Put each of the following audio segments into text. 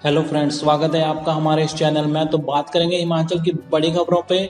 Hello friends, स्वागत है आपका हमारे इस चैनल में। तो बात करेंगे हिमाचल की बड़ी खबरों पे,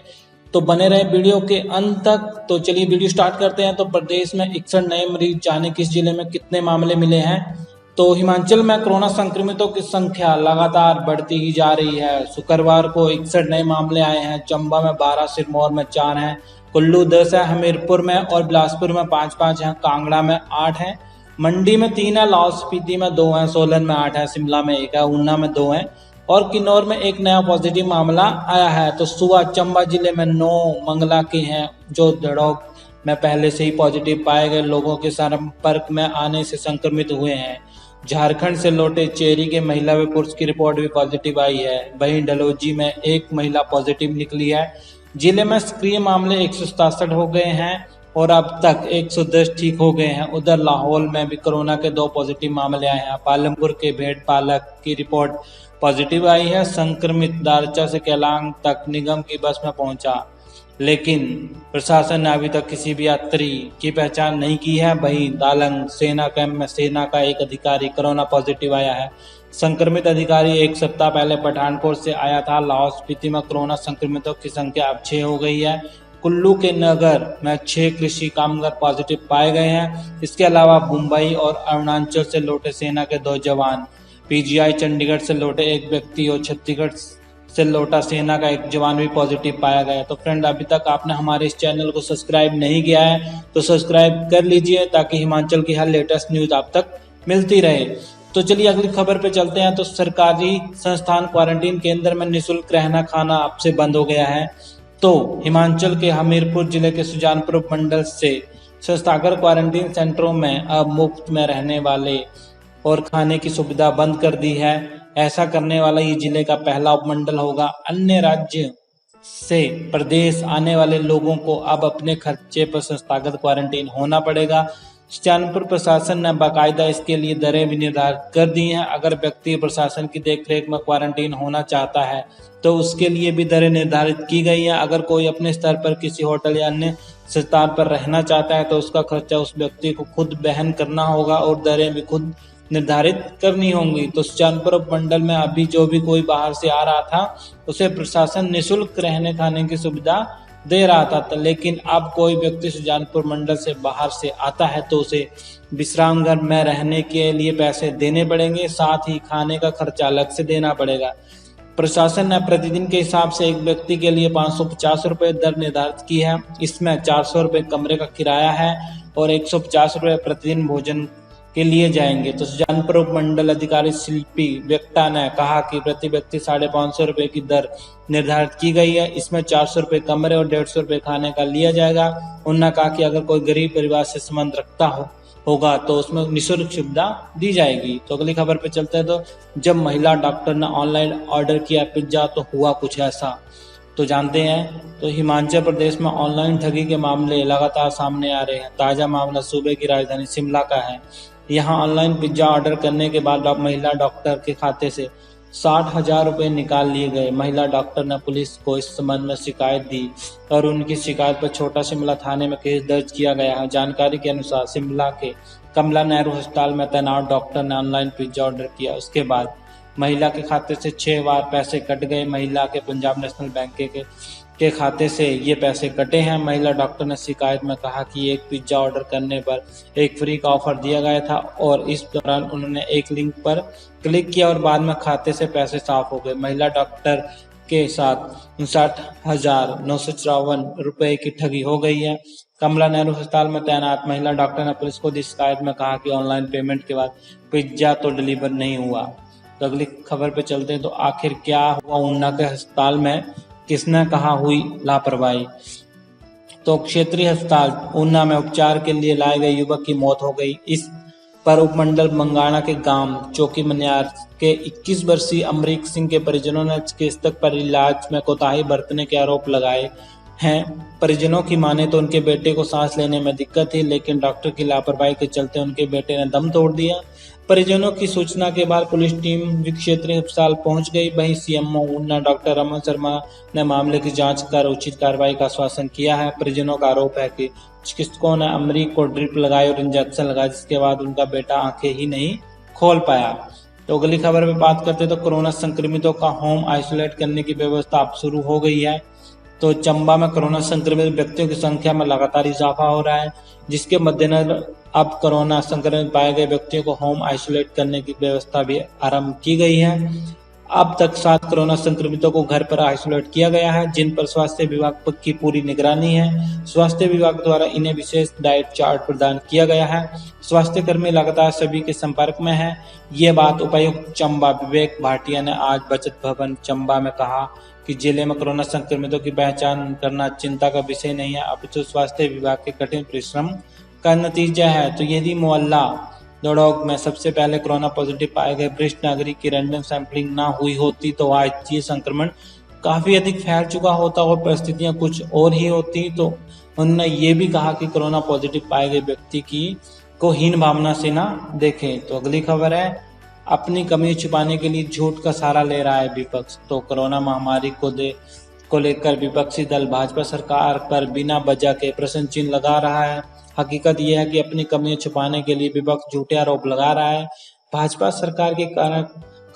तो बने रहे वीडियो के अंत तक। तो चलिए वीडियो स्टार्ट करते हैं। तो प्रदेश में 61 नए मरीज, जाने किस जिले में कितने मामले मिले हैं। तो हिमाचल में कोरोना संक्रमितों की संख्या लगातार बढ़ती ही जा रही है। शुक्रवार को 61 नए मामले आए हैं। चंबा में 12, सिरमौर में 4 हैं, कुल्लू 10 है, हमीरपुर में और बिलासपुर में 5-5 हैं, कांगड़ा में 8 हैं, मंडी में 3 है, लाहौल स्पीति में 2 हैं, सोलन में 8 है, शिमला में 1 है, ऊना में 2 हैं और किन्नौर में 1 नया पॉजिटिव मामला आया है। तो सुबह चंबा जिले में 9 मंगला के हैं जो दड़ोग में पहले से ही पॉजिटिव पाए गए लोगों के संपर्क में आने से संक्रमित हुए हैं। झारखंड से लौटे चेरी के महिला व पुरुष की रिपोर्ट भी पॉजिटिव आई है। वहीं डलहौजी में 1 महिला पॉजिटिव निकली है। जिले में सक्रिय मामले 167 हो गए हैं और अब तक 110 ठीक हो गए हैं। उधर लाहौल में भी कोरोना के 2 पॉजिटिव मामले आए हैं। पालमपुर के भेड़ पालक की रिपोर्ट पॉजिटिव आई है। संक्रमित दारचा से केलांग तक निगम की बस में पहुंचा, लेकिन प्रशासन ने अभी तक किसी भी यात्री की पहचान नहीं की है। वहीं दालंग सेना कैंप में सेना का एक अधिकारी कोरोना पॉजिटिव आया है। संक्रमित अधिकारी 1 सप्ताह पहले पठानकोट से आया था। लाहौल स्पीति में कोरोना संक्रमितों की संख्या अब 6 हो गई है। कुल्लू के नगर में 6 कृषि कामगार पॉजिटिव पाए गए हैं। इसके अलावा मुंबई और अरुणाचल से लौटे सेना के 2 जवान, पीजीआई चंडीगढ़ से लौटे 1 व्यक्ति और छत्तीसगढ़ से लौटा सेना का 1 जवान भी पॉजिटिव पाया गया। तो फ्रेंड, अभी तक आपने हमारे इस चैनल को सब्सक्राइब नहीं किया है तो सब्सक्राइब कर लीजिए ताकि हिमाचल की हर लेटेस्ट न्यूज आप तक मिलती रहे। तो चलिए अगली खबर पे चलते हैं। तो सरकारी संस्थान क्वारंटीन केंद्र में निःशुल्क रहना खाना अब से बंद हो गया है। तो हिमाचल के हमीरपुर जिले के सुजानपुर मंडल से संस्थागत क्वारंटीन सेंटरों में अब मुफ्त में रहने वाले और खाने की सुविधा बंद कर दी है। ऐसा करने वाला ये जिले का पहला उपमंडल होगा। अन्य राज्य से प्रदेश आने वाले लोगों को अब अपने खर्चे पर संस्थागत क्वारंटीन होना पड़ेगा। सुजानपुर प्रशासन ने बाकायदा इसके लिए दरें भी निर्धारित कर दी हैं। अगर व्यक्ति प्रशासन की देखरेख में क्वारंटीन होना चाहता है तो उसके लिए भी दरें निर्धारित की गई हैं। अगर कोई अपने स्तर पर किसी होटल या अन्य स्थान पर रहना चाहता है तो उसका खर्चा उस व्यक्ति को खुद वहन करना होगा और दरें भी खुद निर्धारित करनी होंगी। तो सुजानपुर मंडल में अभी जो भी कोई बाहर से आ रहा था उसे प्रशासन निःशुल्क रहने खाने की सुविधा दे रहा था, लेकिन अब कोई व्यक्ति सुजानपुर मंडल से बाहर से आता है तो उसे विश्राम घर में रहने के लिए पैसे देने पड़ेंगे, साथ ही खाने का खर्चा अलग से देना पड़ेगा। प्रशासन ने प्रतिदिन के हिसाब से एक व्यक्ति के लिए 550 रुपये दर निर्धारित की है। इसमें 400 रुपये कमरे का किराया है और 150 रुपये प्रतिदिन भोजन के लिए जाएंगे। तो सुजानपुर उपमंडल अधिकारी शिल्पी व्यक्ता ने कहा कि प्रति व्यक्ति 550 रुपये की दर निर्धारित की गई है। इसमें 400 रुपये कमरे और 150 रुपये खाने का लिया जाएगा। उन्होंने कहा कि अगर कोई गरीब परिवार से संबंध रखता होगा तो उसमें निःशुल्क सुविधा दी जाएगी। तो अगली खबर पे चलते हैं। तो जब महिला डॉक्टर ने ऑनलाइन ऑर्डर किया पिज्जा तो हुआ कुछ ऐसा। तो जानते हैं, तो हिमाचल प्रदेश में ऑनलाइन ठगी के मामले लगातार सामने आ रहे हैं। ताजा मामला सूबे की राजधानी शिमला का है। यहाँ ऑनलाइन पिज्जा ऑर्डर करने के बाद महिला डॉक्टर के खाते से 60,000 रुपये निकाल लिए गए। महिला डॉक्टर ने पुलिस को इस संबंध में शिकायत दी और उनकी शिकायत पर छोटा शिमला थाने में केस दर्ज किया गया है। जानकारी के अनुसार शिमला के कमला नेहरू अस्पताल में तैनात डॉक्टर ने ऑनलाइन पिज्जा ऑर्डर किया। उसके बाद महिला के खाते से 6 बार पैसे कट गए। महिला के पंजाब नेशनल बैंक के खाते से ये पैसे कटे हैं। महिला डॉक्टर ने शिकायत में कहा कि एक पिज्जा ऑर्डर करने पर एक फ्री का ऑफर दिया गया था और इस दौरान उन्होंने एक लिंक पर क्लिक किया और बाद में खाते से पैसे साफ हो गए। महिला डॉक्टर के साथ 59,954 रुपए की ठगी हो गई है। कमला नेहरू अस्पताल में तैनात महिला डॉक्टर ने पुलिस को दी शिकायत में कहा कि ऑनलाइन पेमेंट के बाद पिज्जा तो डिलीवर नहीं हुआ। तो अगली खबर पे चलते हैं। तो आखिर क्या हुआ ऊना के अस्पताल में, किसने कहा हुई लापरवाही। तो क्षेत्रीय अस्पताल ऊना में उपचार के लिए लाए गए युवक की मौत हो गई। इस पर उपमंडल मंगाना के गांव चौकी मनियार के 21 वर्षीय अमरीक सिंह के परिजनों ने चिकित्सक पर इलाज में कोताही बरतने के आरोप लगाए हैं। परिजनों की माने तो उनके बेटे को सांस लेने में दिक्कत थी, लेकिन डॉक्टर की लापरवाही के चलते उनके बेटे ने दम तोड़ दिया। परिजनों की सूचना के बाद पुलिस टीम क्षेत्रीय अस्पताल पहुंच गई। वहीं सीएमओ ऊना डॉक्टर रमन शर्मा ने मामले की जांच कर उचित कार्रवाई का आश्वासन किया है। परिजनों का आरोप है कि चिकित्सकों ने अमरीक को ड्रिप लगाई और इंजेक्शन लगाया, जिसके बाद उनका बेटा आंखें ही नहीं खोल पाया। तो अगली खबर में बात करते हैं तो कोरोना संक्रमितों का होम आइसोलेट करने की व्यवस्था अब शुरू हो गई है। तो चंबा में कोरोना संक्रमित व्यक्तियों की संख्या में लगातार इजाफा हो रहा है, जिसके मद्देनजर अब कोरोना संक्रमित पाए गए व्यक्तियों को होम आइसोलेट करने की व्यवस्था भी आरंभ की गई है। अब तक 7 कोरोना संक्रमितों को घर पर आइसोलेट किया गया है, जिन पर स्वास्थ्य विभाग की पूरी निगरानी है। स्वास्थ्य विभाग द्वारा इन्हें विशेष डाइट चार्ट प्रदान किया गया है। स्वास्थ्य कर्मी लगातार सभी के संपर्क में है। ये बात उपायुक्त चंबा विवेक भाटिया ने आज बचत भवन चंबा में कहा कि जिले में कोरोना संक्रमितों की पहचान करना चिंता का विषय नहीं है, अपितु स्वास्थ्य विभाग के कठिन परिश्रम का नतीजा है। तो यदि मोहल्ला दौड़ोग में सबसे पहले कोरोना पॉजिटिव पाए गए वरिष्ठ नागरिक की रैंडम सैंपलिंग ना हुई होती तो आज ये संक्रमण काफी अधिक फैल चुका होता और परिस्थितियां कुछ और ही होती। तो उन्होंने ये भी कहा कि कोरोना पॉजिटिव पाए गए व्यक्ति की को हीन भावना से ना देखें। तो अगली खबर है, अपनी कमी छुपाने के लिए झूठ का सहारा ले रहा है विपक्ष। तो कोरोना महामारी को लेकर विपक्षी दल भाजपा सरकार पर बिना वजह के प्रश्न चिन्ह लगा रहा है। हकीकत यह है कि अपनी कमियां छुपाने के लिए विपक्ष झूठे आरोप लगा रहा है। भाजपा सरकार की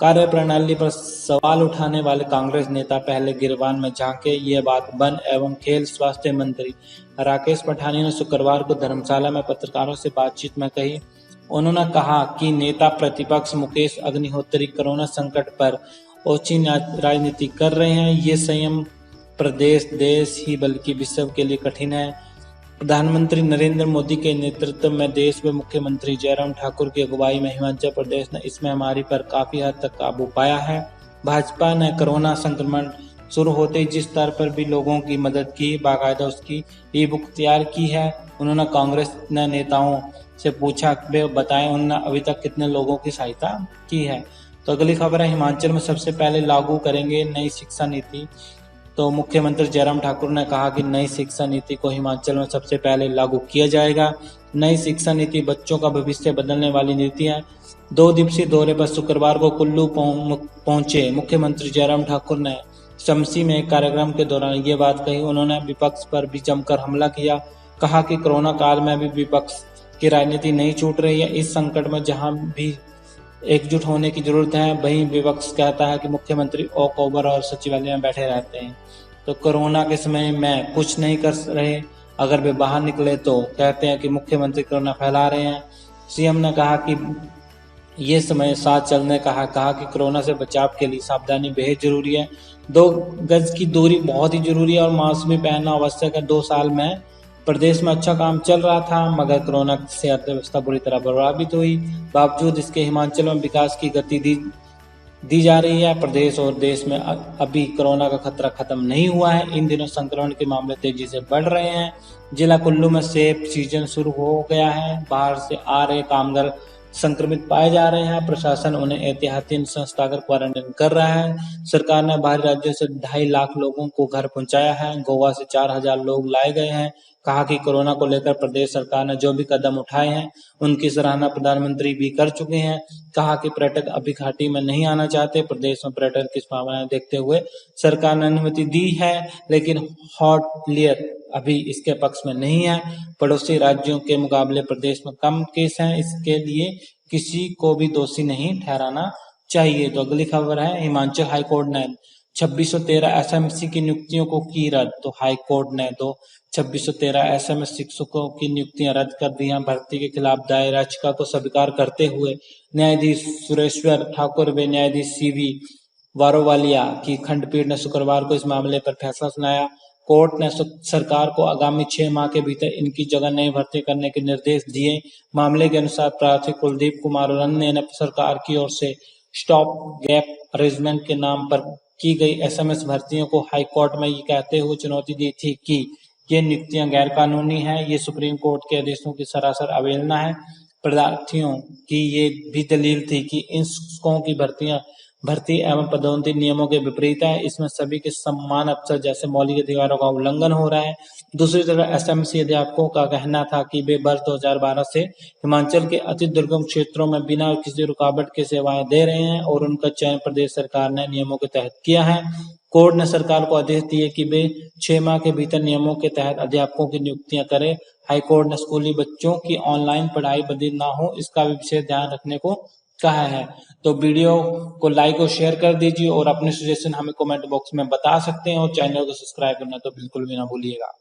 कार्य प्रणाली पर सवाल उठाने वाले कांग्रेस नेता पहले गिरबान में झांके। ये बात वन एवं खेल स्वास्थ्य मंत्री राकेश पठानिया ने शुक्रवार को धर्मशाला में पत्रकारों से बातचीत में कही। उन्होंने कहा कि नेता प्रतिपक्ष मुकेश अग्निहोत्री कोरोना संकट पर ओछी राजनीति कर रहे हैं। ये संयम प्रदेश देश ही बल्कि विश्व के लिए कठिन है। प्रधानमंत्री नरेंद्र मोदी के नेतृत्व में देश में मुख्यमंत्री जयराम ठाकुर की अगुवाई में हिमाचल प्रदेश ने इस महामारी पर काफी हद तक काबू पाया है। भाजपा ने कोरोना संक्रमण शुरू होते ही जिस स्तर पर भी लोगों की मदद की, बाकायदा उसकी ई बुक तैयार की है। उन्होंने कांग्रेस ने नेताओं से पूछा, वे बताएं उन्होंने अभी तक कितने लोगों की सहायता की है। तो अगली खबर है, हिमाचल में सबसे पहले लागू करेंगे नई शिक्षा नीति। तो मुख्यमंत्री जयराम ठाकुर ने कहा कि नई शिक्षा नीति को हिमाचल में सबसे पहले लागू किया जाएगा। नई शिक्षा नीति बच्चों का भविष्य बदलने वाली नीति है। 2 दिवसीय दौरे पर शुक्रवार को कुल्लू पहुंचे मुख्यमंत्री जयराम ठाकुर ने शमसी में एक कार्यक्रम के दौरान ये बात कही। उन्होंने विपक्ष पर भी जमकर हमला किया, कहा कि कोरोना काल में भी विपक्ष की राजनीति नहीं छूट रही है। इस संकट में जहां भी एकजुट होने की जरूरत है, वहीं विपक्ष कहता है कि मुख्यमंत्री वॉक ओवर और सचिवालय में बैठे रहते हैं। तो कोरोना के समय में कुछ नहीं कर रहे, अगर वे बाहर निकले तो कहते हैं कि मुख्यमंत्री कोरोना फैला रहे हैं। सीएम ने कहा कि ये समय साथ चलने कहा कि कोरोना से बचाव के लिए सावधानी बेहद जरूरी है। 2 गज की दूरी बहुत ही जरूरी है और मास्क भी पहनना आवश्यक है। 2 साल में प्रदेश में अच्छा काम चल रहा था, मगर कोरोना से अर्थव्यवस्था बुरी तरह प्रभावित हुई। बावजूद इसके हिमाचल में विकास की गति दी जा रही है। प्रदेश और देश में अभी कोरोना का खतरा खत्म नहीं हुआ है। इन दिनों संक्रमण के मामले तेजी से बढ़ रहे हैं। जिला कुल्लू में सेब सीजन शुरू हो गया है। बाहर से आ रहे कामगार संक्रमित पाए जा रहे हैं। प्रशासन उन्हें एहतियाती संस्थागत क्वारंटाइन कर रहा है। सरकार ने बाहरी राज्यों से 2.5 लाख लोगों को घर पहुंचाया है। गोवा से 4,000 लोग लाए गए हैं। कहा कि कोरोना को लेकर प्रदेश सरकार ने जो भी कदम उठाए हैं उनकी सराहना प्रधानमंत्री भी कर चुके हैं। कहा कि पर्यटक अभी घाटी में नहीं आना चाहते। प्रदेश में पर्यटन की संभावनाएं देखते हुए सरकार ने अनुमति दी है, लेकिन हॉटलियर अभी इसके पक्ष में नहीं है। पड़ोसी राज्यों के मुकाबले प्रदेश में कम केस हैं, इसके लिए किसी को भी दोषी नहीं ठहराना चाहिए। तो अगली खबर है, हिमाचल हाईकोर्ट ने 2613 एसएमसी की नियुक्तियों को की रद्द। तो हाईकोर्ट ने 2613 एसएमएस शिक्षकों की नियुक्तियां रद्द कर दी हैं। भर्ती के खिलाफ दायर याचिका को स्वीकार करते हुए न्यायाधीश सुरेश्वर ठाकुर व न्यायाधीश सीवी वारोवालिया की खंडपीठ ने शुक्रवार को इस मामले पर फैसला सुनाया। कोर्ट ने सरकार को आगामी 6 माह के भीतर इनकी जगह नई भर्ती करने के निर्देश दिए। मामले के अनुसार प्रार्थी कुलदीप कुमार ने सरकार की ओर से स्टॉप गैप अरेंजमेंट के नाम पर की गई एसएमएस भर्तियों को हाईकोर्ट में ये कहते हुए चुनौती दी थी कि ये नियुक्तियां गैर कानूनी है। ये सुप्रीम कोर्ट के आदेशों की सरासर अवहेलना है। प्रार्थियों की ये भी दलील थी कि इन शिक्षकों की भर्ती एवं पदोन्नति नियमों के विपरीत है। इसमें सभी के समान अवसर जैसे मौलिक अधिकारों का उल्लंघन हो रहा है। दूसरी तरफ एसएमसी अध्यापकों का कहना था कि वे वर्ष 2012 से हिमाचल के अति दुर्गम क्षेत्रों में बिना किसी रुकावट के सेवाएं दे रहे हैं और उनका चयन प्रदेश सरकार ने नियमों के तहत किया है। कोर्ट ने सरकार को आदेश दिए कि वे 6 माह के भीतर नियमों के तहत अध्यापकों की नियुक्तियां करें। हाईकोर्ट ने स्कूली बच्चों की ऑनलाइन पढ़ाई बाधित न हो, इसका भी विशेष ध्यान रखने को कहा है। तो वीडियो को लाइक और शेयर कर दीजिए और अपने सजेशन हमें कमेंट बॉक्स में बता सकते हैं और चैनल को सब्सक्राइब करना तो बिल्कुल भी ना भूलिएगा।